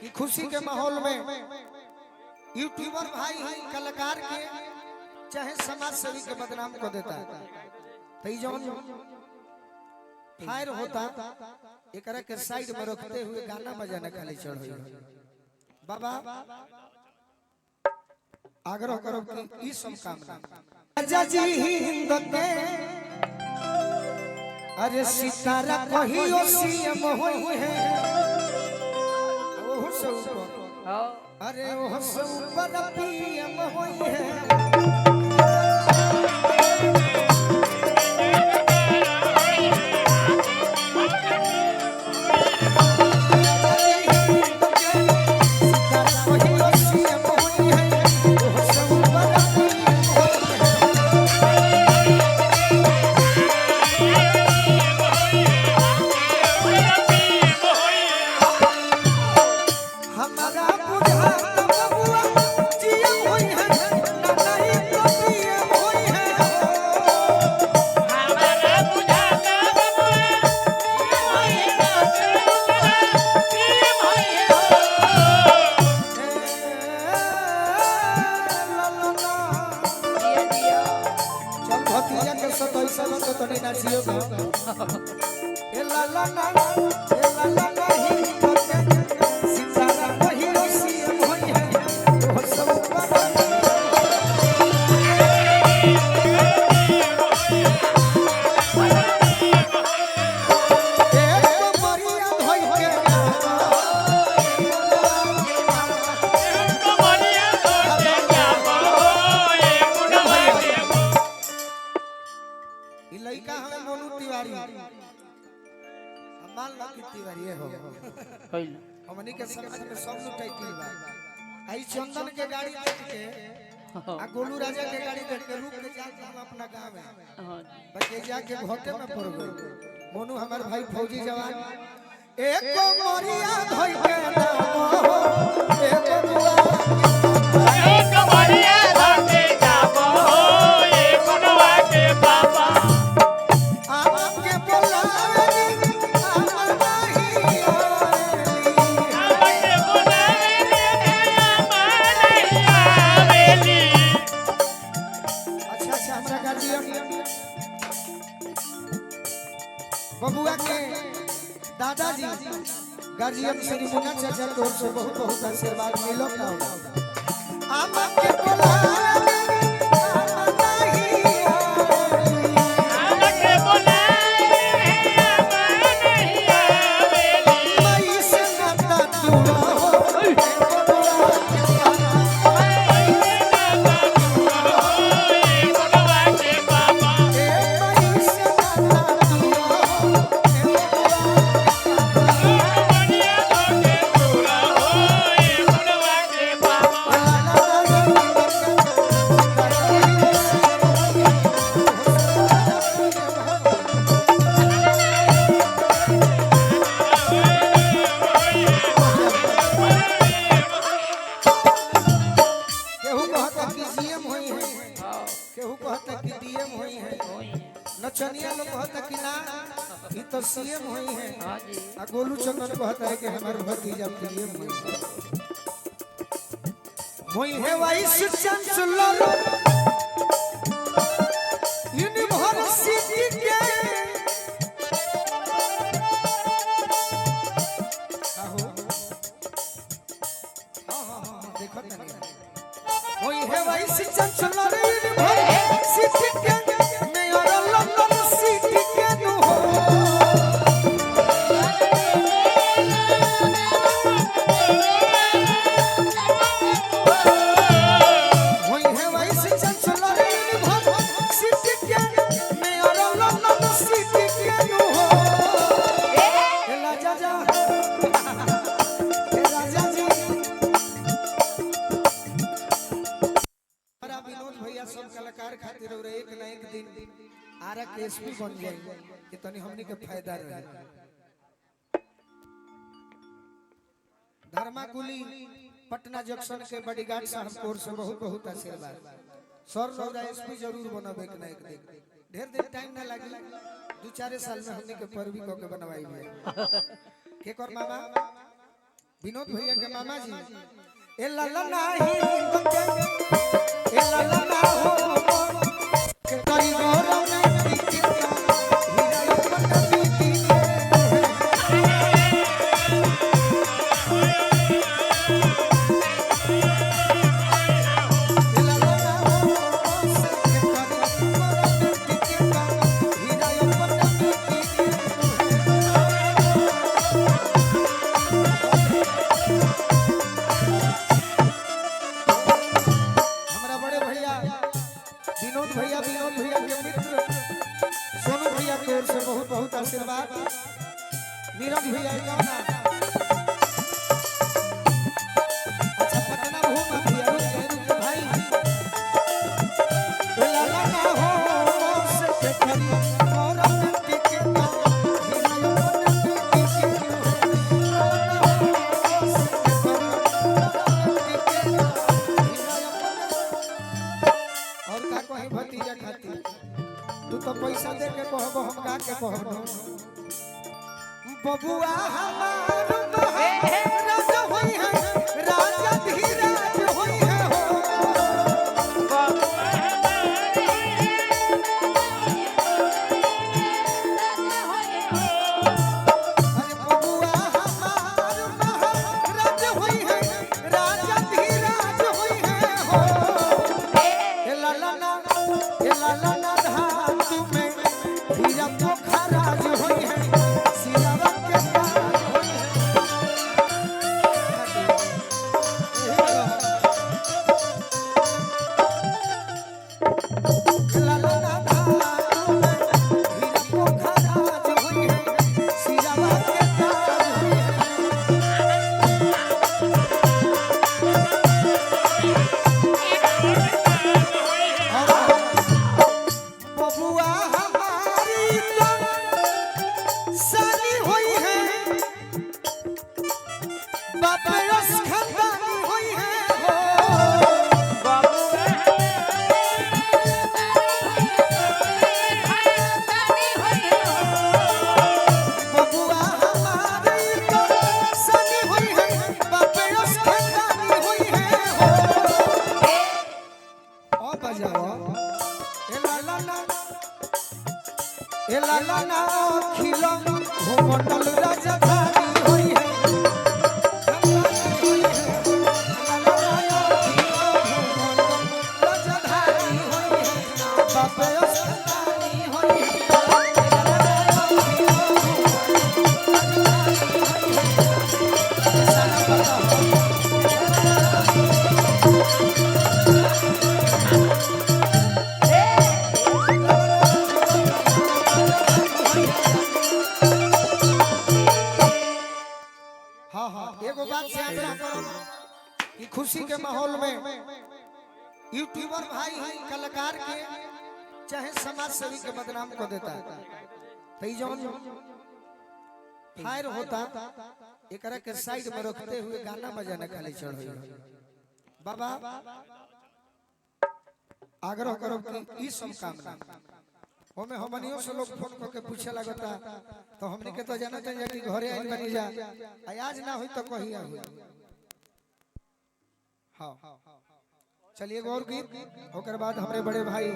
कि खुशी के माहौल में यूट्यूबर भाई है कलाकार के चाहे समाज सेवी के बदनाम कर देता तो जौन फायर होता एकरा के साइड में रखते हुए गाना बजाना खाली चढ़ बाबा आग्रह करो कि ई सब कामना राजा जी हिंद के अरे सितारा कहियो सीएम होई है ओह से ऊपर अरे ओह से ऊपर पीएम होई है हमनी के समाज में सब लोग टाइटल बा आई चंदन के गाड़ी देख के आ गोलू राजा के गाड़ी देख के रुक के जाके हम अपना गांव में बच्चे जाके घोटे में पड़ गए मोनू हमार भाई फौजी जवान एको मोरिया धोई के नाम एको बुआ एको मोरिया धोई के जाबो एको नवा के बाबा आपके बुलावे बबुआ के दादाजी गार्जियन श्री मुन्ना चाचा की ओर से बहुत बहुत आशीर्वाद मिलो ना आपके बुलावे नचनिया लोग कहता कि ना ये तो सीएम होई है हां जी आ गोलू चंदन कहता है कि हमारे भतीजा पीएम होई है वाइस चांसलर यूनिवर्सिटी के आहो हां देखो ना होई है वाइस चांसलर यूनिवर्सिटी के आरा केएसपी बन जाए कि तनी हमनी के फायदा रहे धर्माकुली पटना जंक्शन के बॉडीगार्ड साहब कोर से बहुत बहुत आशीर्वाद सर रोजा एसपी जरूर बनबे एक ना एक दिन ढेर दिन टाइम ना लागी 2-4 साल में हमनी के परवी को के बनवाई है के कर मामा विनोद भैया के मामा जी ए लाला नाही बके ए लाला ना हो के करी गोरा में टिकी हीरा अपन बीती विनोद भैया के मित्र सोनू भैया की ओर से बहुत बहुत आशीर्वाद। नीरज भैया गाना अच्छा पटना घूम भैया भाई लाला ना हो से खरी और टिके भतीजा खाती तू तो पैसा दे के कहब हम का के कहब बबुआ हमार राजा होई है राजा धीराज होई है हो अरे बबुआ हमार राजा होई है राजा धीराज होई है हो ए लाला ना धातु में हीरा पोखराज होई है सिरावा के पार होई है लाला ना धातु में हीरा पोखराज होई है सिरावा के पार होई है बबुआ हमारी तो साली होई है बापरस खानदानी होई है हो बबुआ हमारी तो साली होई है बापरस खानदानी होई है हो ओ बजाओ ए लाला ना खिलो भूमंडल राजधानी होई है राजधानी होई है बापे राजधानी होई है एगो बात से आग्रह करो कि खुशी के माहौल में यूट्यूबर भाई हैं कलाकार के चाहे समाज सेवी के बदनाम को देता तो जौन फायर होता एकरा के साइड में रखते हुए गाना बजाना खाली चढ़ बाबा आग्रह करो कि ई सब काम ना ओमे हमनियो से लोग फोन करके पूछे लगता तो हमने के तो जानत है कि घरे आइल बनी जा आज ना होई तो कहिया होई हां चलिए और गीत ओकर बाद हमरे बड़े भाई